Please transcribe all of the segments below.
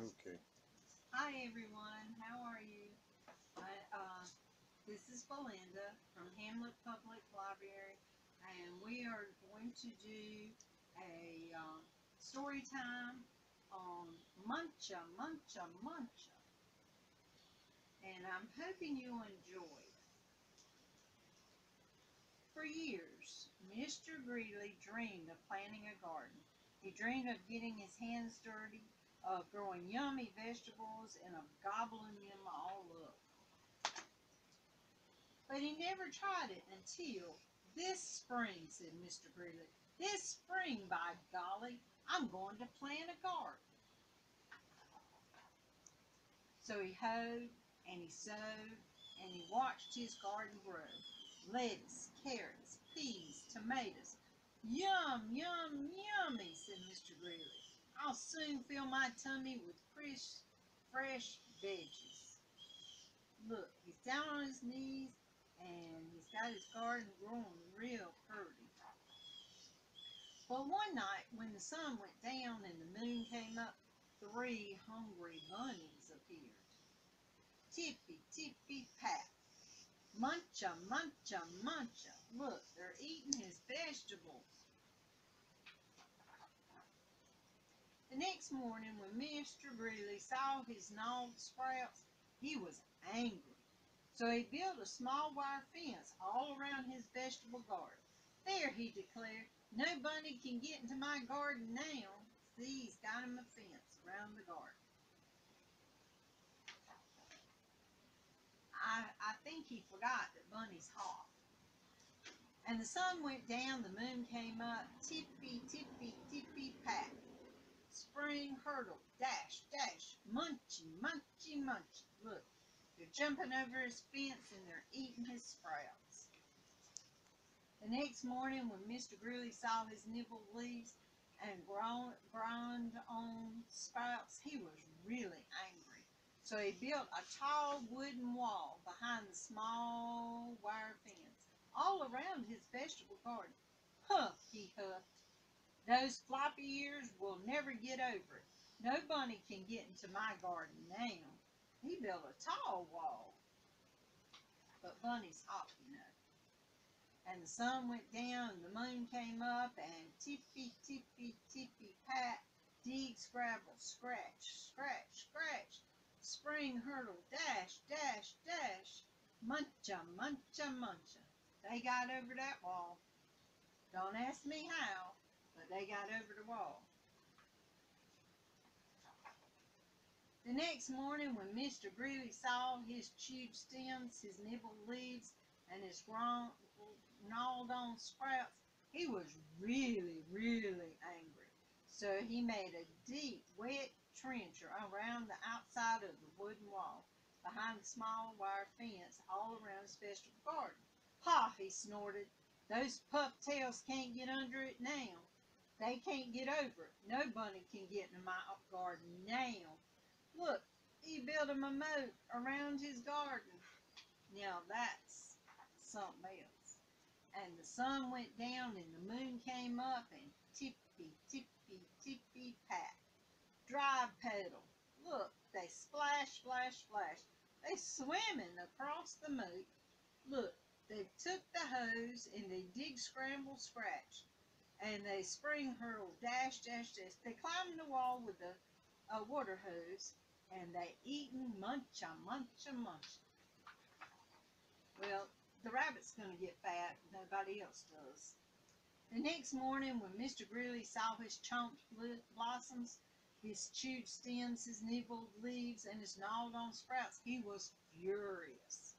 Okay. Hi everyone, how are you? This is Belinda from Hamlet Public Library, and we are going to do a story time on Muncha, Muncha, Muncha, and I'm hoping you'll enjoy it. For years, Mr. Greeley dreamed of planting a garden. He dreamed of getting his hands dirty, of growing yummy vegetables, and of gobbling them all up. But he never tried it until this spring, said Mr. Greeley. This spring, by golly, I'm going to plant a garden. So he hoed and he sowed and he watched his garden grow. Lettuce, carrots, peas, tomatoes. Yum, yum, yummy, said Mr. Greeley. I'll soon fill my tummy with fresh veggies. Look, he's down on his knees and he's got his garden growing real pretty. But one night when the sun went down and the moon came up, 3 hungry bunnies appeared. Tippy, tippy, pat. Muncha, muncha, muncha. Look, they're eating his vegetables. The next morning when Mr. Greeley saw his gnawed sprouts, he was angry. So he built a small wire fence all around his vegetable garden. There, he declared, no bunny can get into my garden now. See, he's got him a fence around the garden. I think he forgot that bunny's hot. And the sun went down, the moon came up, tippy, tippy, tippy, pat. Spring hurdle, dash, dash, munchy, munchy, munchy. Look, they're jumping over his fence and they're eating his sprouts. The next morning when Mr. Greeley saw his nibbled leaves and ground on sprouts, he was really angry. So he built a tall wooden wall behind the small wire fence, all around his vegetable garden. Huff, he huffed. Those floppy ears will never get over it. No bunny can get into my garden now. He built a tall wall. But bunny's hot, you know. And the sun went down and the moon came up and tippy, tippy, tippy, pat, dig, scrabble, scratch, scratch, scratch, spring hurdle, dash, dash, dash, muncha, muncha, muncha. They got over that wall. Don't ask me how, but they got over the wall. The next morning when Mr. Greeley saw his chewed stems, his nibbled leaves, and his gnawed on sprouts, he was really, really angry. So he made a deep, wet trench around the outside of the wooden wall, behind the small wire fence, all around his vegetable garden. Ha, he snorted. Those pufftails can't get under it now. They can't get over it. No bunny can get into my garden now. Look, he built him a moat around his garden. Now that's something else. And the sun went down and the moon came up and tippy, tippy, tippy, pat. Dry pedal. Look, they splash, splash, splash. They swimming across the moat. Look, they took the hose and they dig, scramble, scratch. And they spring hurl, dash, dash, dash. They climbed the wall with a water hose and they eating muncha, muncha, muncha. Well, the rabbit's going to get fat. Nobody else does. The next morning when Mr. Greeley saw his chomped blossoms, his chewed stems, his nibbled leaves, and his gnawed on sprouts, he was furious.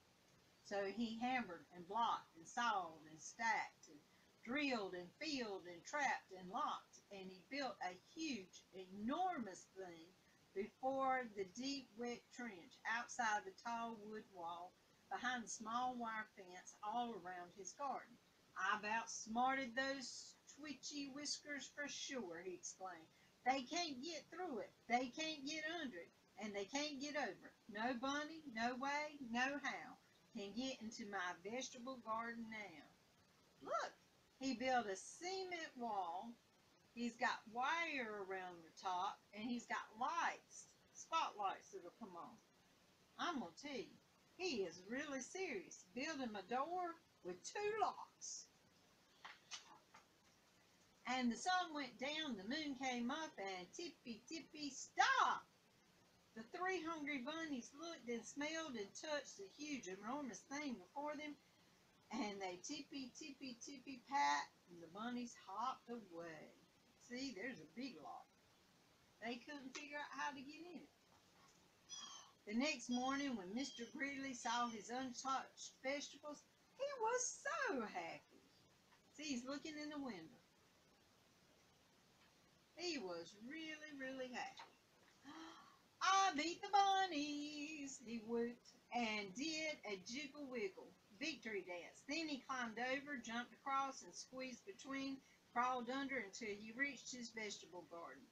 So he hammered and blocked and sawed and stacked and drilled and filled and trapped and locked, and he built a huge, enormous thing before the deep, wet trench outside the tall wood wall, behind the small wire fence all around his garden. I've outsmarted those twitchy whiskers for sure, he exclaimed. They can't get through it, they can't get under it, and they can't get over it. No bunny, no way, no how can get into my vegetable garden now. Look, he built a cement wall. He's got wire around the top, and he's got lights I'm going to tell you, he is really serious. Building a door with 2 locks. And the sun went down, the moon came up, and tippy, tippy, stop! The 3 hungry bunnies looked and smelled and touched the huge, enormous thing before them, and they tippy, tippy, tippy, pat, and the bunnies hopped away. See, there's a big lock. They couldn't figure out how to get in it. The next morning, when Mr. Greeley saw his untouched vegetables, he was so happy. See, he's looking in the window. He was really, really happy. I beat the bunnies, he whooped, and did a jiggle-wiggle victory dance. Then he climbed over, jumped across, and squeezed between, crawled under until he reached his vegetable garden.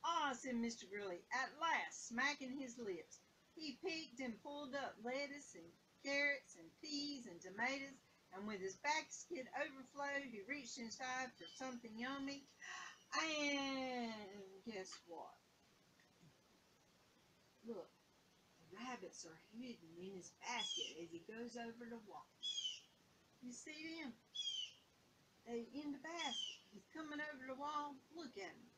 Ah, said Mr. Greeley, at last, smacking his lips. He picked and pulled up lettuce and carrots and peas and tomatoes, and with his basket overflowed, he reached inside for something yummy. And guess what? Look, the rabbits are hidden in his basket as he goes over to watch. You see them? They in the basket. He's coming over the wall. Look at them.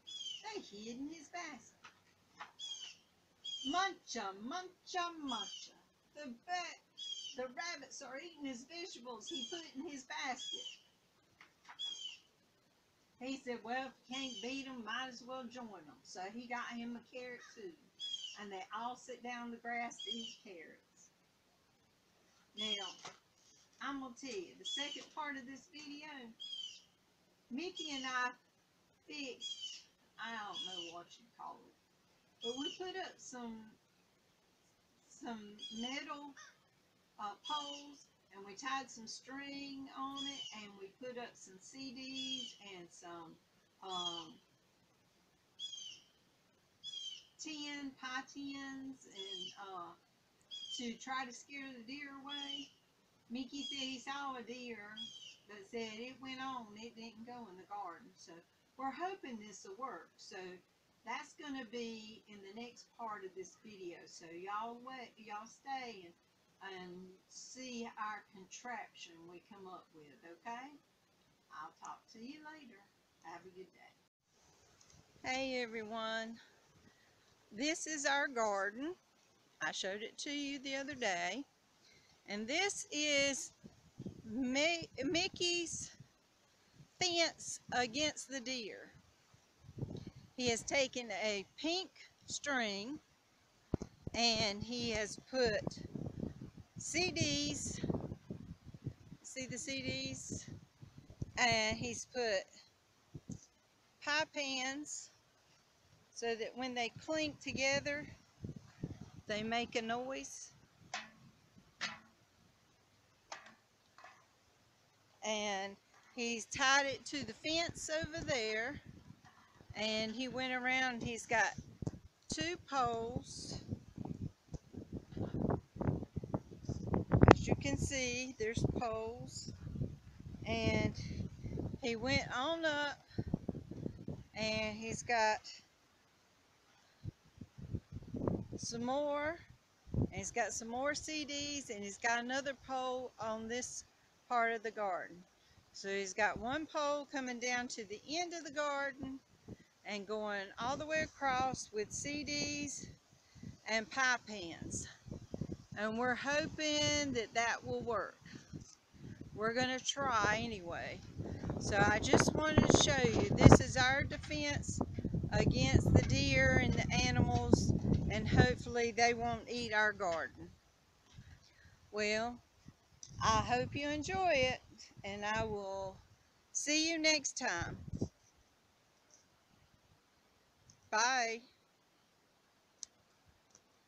They hid in his basket. Muncha, muncha, muncha. The rabbits are eating his vegetables he put in his basket. He said, well, if you can't beat them, might as well join them. So he got him a carrot too. And they all sit down on the grass to eat carrots. Now, I'm going to tell you, the second part of this video, Mickey and I fixed, I don't know what you call it, but we put up some metal poles, and we tied some string on it, and we put up some CDs and some pie tins, and to try to scare the deer away. Mickey said he saw a deer, but said it went on, it didn't go in the garden. So we're hoping this will work. So that's going to be in the next part of this video. So y'all stay and see our contraption we come up with, okay? I'll talk to you later. Have a good day. Hey everyone. This is our garden. I showed it to you the other day. And this is Mickey's fence against the deer. He has taken a pink string and he has put CDs, see the CDs? And he's put pie pans so that when they clink together, they make a noise. And he's tied it to the fence over there, and he went around. He's got 2 poles, as you can see. There's poles, and he went on up, and he's got some more, and he's got some more CDs, and he's got another pole on this part of the garden. So he's got 1 pole coming down to the end of the garden and going all the way across with CDs and pie pans. And we're hoping that that will work. We're going to try anyway. So I just wanted to show you, this is our defense against the deer and the animals, and hopefully they won't eat our garden. Well, I hope you enjoy it, and I will see you next time. Bye.